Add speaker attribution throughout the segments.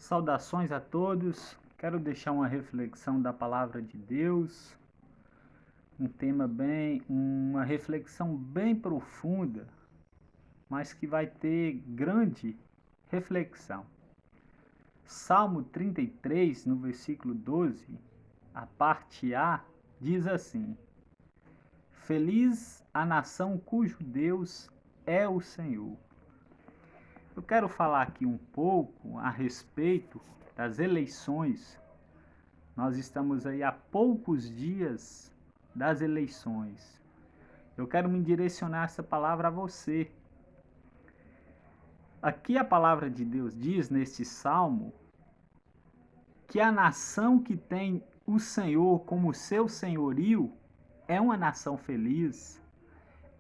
Speaker 1: Saudações a todos. Quero deixar uma reflexão da palavra de Deus, uma reflexão bem profunda, mas que vai ter grande reflexão. Salmo 33, no versículo 12, a parte A, diz assim: Feliz a nação cujo Deus é o Senhor. Eu quero falar aqui um pouco a respeito das eleições. Nós estamos aí há poucos dias das eleições. Eu quero me direcionar essa palavra a você. Aqui a palavra de Deus diz neste salmo que a nação que tem o Senhor como seu senhorio é uma nação feliz,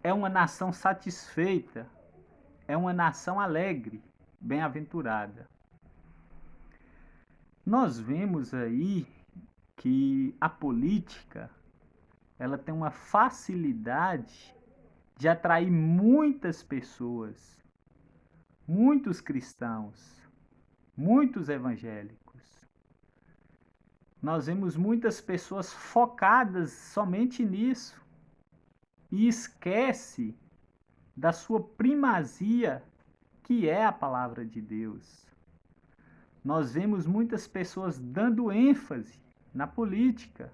Speaker 1: é uma nação satisfeita, é uma nação alegre, bem-aventurada. Nós vemos aí que a política ela tem uma facilidade de atrair muitas pessoas, muitos cristãos, muitos evangélicos. Nós vemos muitas pessoas focadas somente nisso e esquece da sua primazia, que é a palavra de Deus. Nós vemos muitas pessoas dando ênfase na política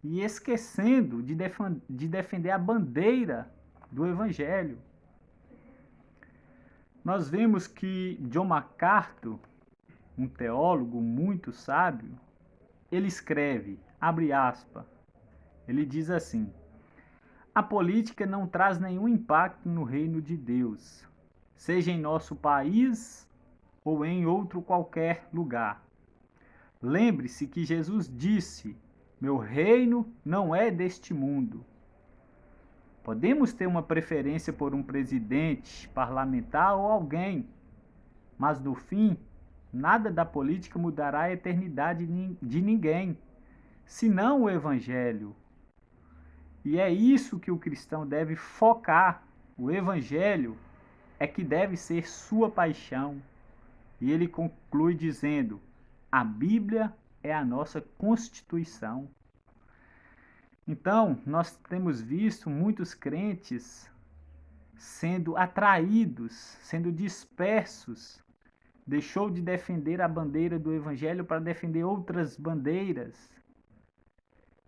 Speaker 1: e esquecendo de defender a bandeira do Evangelho. Nós vemos que John MacArthur, um teólogo muito sábio, ele escreve, abre aspas, ele diz assim: a política não traz nenhum impacto no reino de Deus, seja em nosso país ou em outro qualquer lugar. Lembre-se que Jesus disse: meu reino não é deste mundo. Podemos ter uma preferência por um presidente, parlamentar ou alguém, mas no fim, nada da política mudará a eternidade de ninguém, senão o Evangelho. E é isso que o cristão deve focar. O Evangelho é que deve ser sua paixão. E ele conclui dizendo: a Bíblia é a nossa Constituição. Então, nós temos visto muitos crentes sendo atraídos, sendo dispersos. Deixou de defender a bandeira do Evangelho para defender outras bandeiras.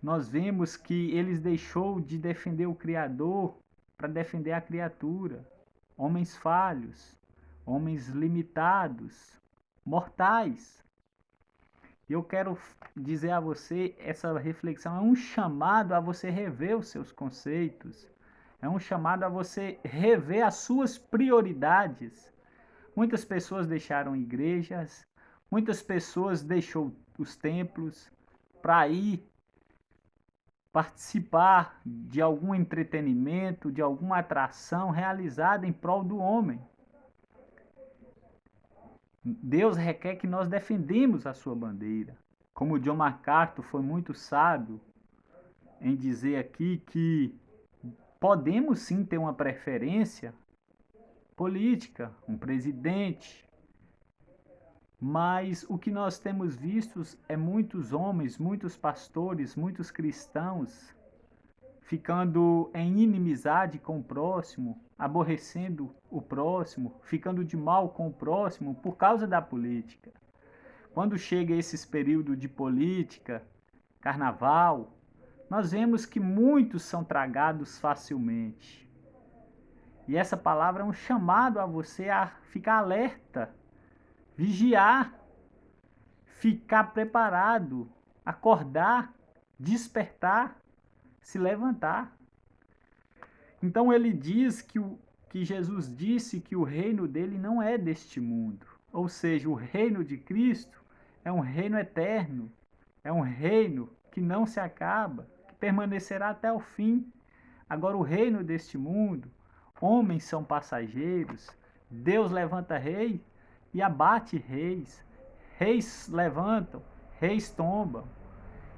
Speaker 1: Nós vemos que eles deixou de defender o Criador para defender a criatura. Homens falhos, homens limitados, mortais. Eu quero dizer a você, essa reflexão é um chamado a você rever os seus conceitos, é um chamado a você rever as suas prioridades. Muitas pessoas deixaram igrejas, muitas pessoas deixou os templos para ir participar de algum entretenimento, de alguma atração realizada em prol do homem. Deus requer que nós defendemos a sua bandeira. Como John MacArthur foi muito sábio em dizer aqui que podemos sim ter uma preferência política, um presidente, mas o que nós temos visto é muitos homens, muitos pastores, muitos cristãos ficando em inimizade com o próximo, aborrecendo o próximo, ficando de mal com o próximo por causa da política. Quando chega esses períodos de política, carnaval, nós vemos que muitos são tragados facilmente. E essa palavra é um chamado a você a ficar alerta, vigiar, ficar preparado, acordar, despertar, se levantar. Então ele diz que Jesus disse que o reino dele não é deste mundo. Ou seja, o reino de Cristo é um reino eterno, é um reino que não se acaba, que permanecerá até o fim. Agora, o reino deste mundo, homens são passageiros, Deus levanta rei e abate reis, reis levantam, reis tombam.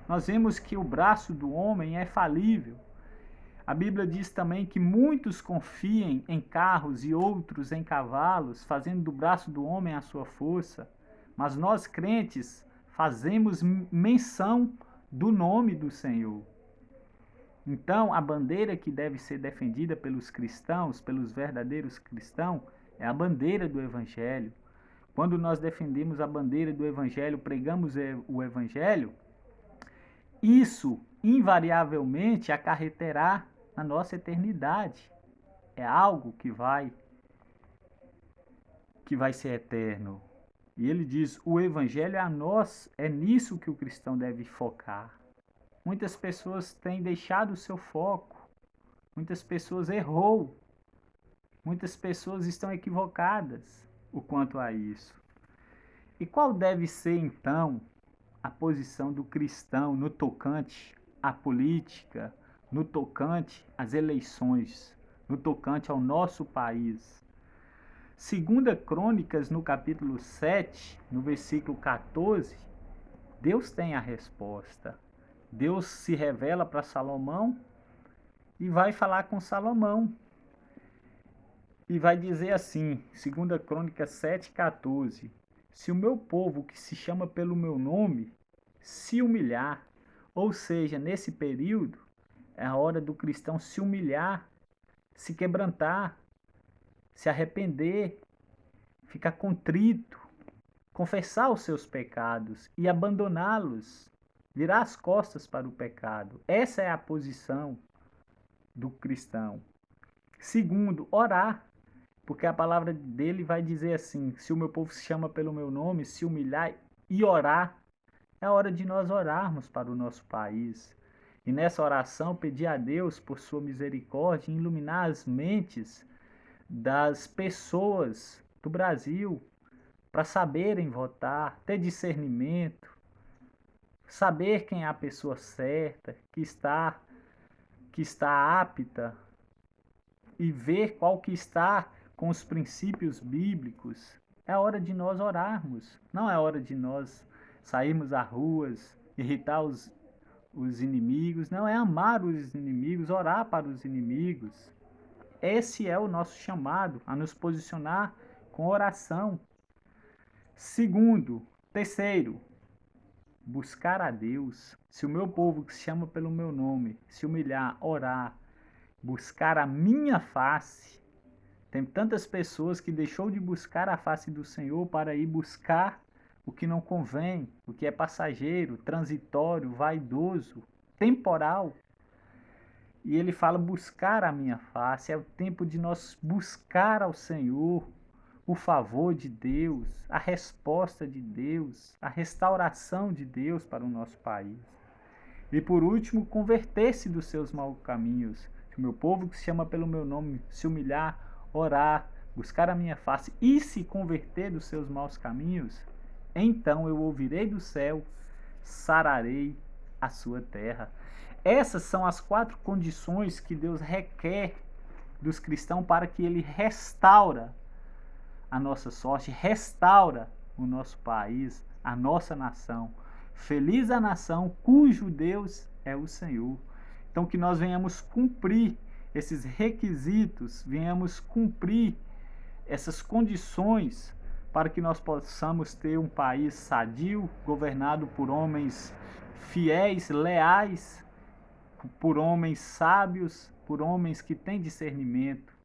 Speaker 1: Nós vemos que o braço do homem é falível. A Bíblia diz também que muitos confiem em carros e outros em cavalos, fazendo do braço do homem a sua força. mas nós crentes fazemos menção do nome do Senhor. Então, a bandeira que deve ser defendida pelos cristãos, pelos verdadeiros cristãos, é a bandeira do Evangelho. Quando nós defendemos a bandeira do Evangelho, pregamos o Evangelho, isso invariavelmente acarreterá na nossa eternidade. É algo que vai ser eterno. E ele diz: o Evangelho é a nós, é nisso que o cristão deve focar. Muitas pessoas têm deixado o seu foco, muitas pessoas errou, muitas pessoas estão equivocadas o quanto a isso. E qual deve ser então a posição do cristão no tocante à política, no tocante às eleições, no tocante ao nosso país? Segunda Crônicas, no capítulo 7, no versículo 14, Deus tem a resposta. Deus se revela para Salomão e vai falar com Salomão. E vai dizer assim, 2 Crônicas 7,14: se o meu povo, que se chama pelo meu nome, se humilhar, ou seja, nesse período, é a hora do cristão se humilhar, se quebrantar, se arrepender, ficar contrito, confessar os seus pecados e abandoná-los, virar as costas para o pecado. Essa é a posição do cristão. Segundo, orar, porque a palavra dele vai dizer assim: se o meu povo se chama pelo meu nome, se humilhar e orar, é hora de nós orarmos para o nosso país. E nessa oração pedir a Deus por sua misericórdia iluminar as mentes das pessoas do Brasil para saberem votar, ter discernimento, saber quem é a pessoa certa, que está apta e ver qual que está com os princípios bíblicos. É hora de nós orarmos, não é hora de nós sairmos às ruas, irritar os inimigos, não, é amar os inimigos, orar para os inimigos. Esse é o nosso chamado, a nos posicionar com oração. Terceiro, buscar a Deus. Se o meu povo que se chama pelo meu nome se humilhar, orar, buscar a minha face. Tem tantas pessoas que deixou de buscar a face do Senhor para ir buscar o que não convém, o que é passageiro, transitório, vaidoso, temporal. E ele fala buscar a minha face. É o tempo de nós buscar ao Senhor o favor de Deus, a resposta de Deus, a restauração de Deus para o nosso país. E por último, converter-se dos seus maus caminhos. Se o meu povo que se chama pelo meu nome se humilhar, orar, buscar a minha face e se converter dos seus maus caminhos, então eu ouvirei do céu, sararei a sua terra. Essas são as 4 condições que Deus requer dos cristãos para que ele restaura a nossa sorte, restaura o nosso país, a nossa nação. Feliz a nação cujo Deus é o Senhor. Então que nós venhamos cumprir esses requisitos, venhamos cumprir essas condições para que nós possamos ter um país sadio, governado por homens fiéis, leais, por homens sábios, por homens que têm discernimento.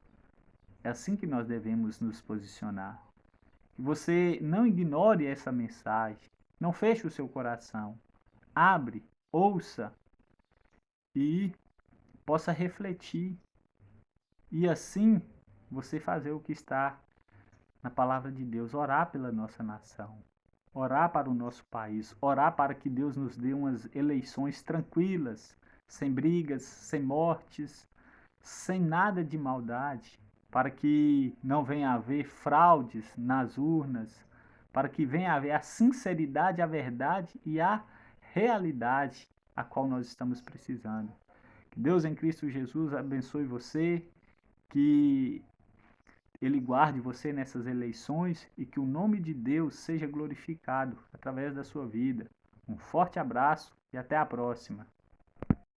Speaker 1: É assim que nós devemos nos posicionar. Que você não ignore essa mensagem, não feche o seu coração, abre, ouça e possa refletir. E assim você fazer o que está na palavra de Deus, orar pela nossa nação, orar para o nosso país, orar para que Deus nos dê umas eleições tranquilas, sem brigas, sem mortes, sem nada de maldade, para que não venha a haver fraudes nas urnas, para que venha a haver a sinceridade, a verdade e a realidade a qual nós estamos precisando. Que Deus em Cristo Jesus abençoe você, que Ele guarde você nessas eleições e que o nome de Deus seja glorificado através da sua vida. Um forte abraço e até a próxima.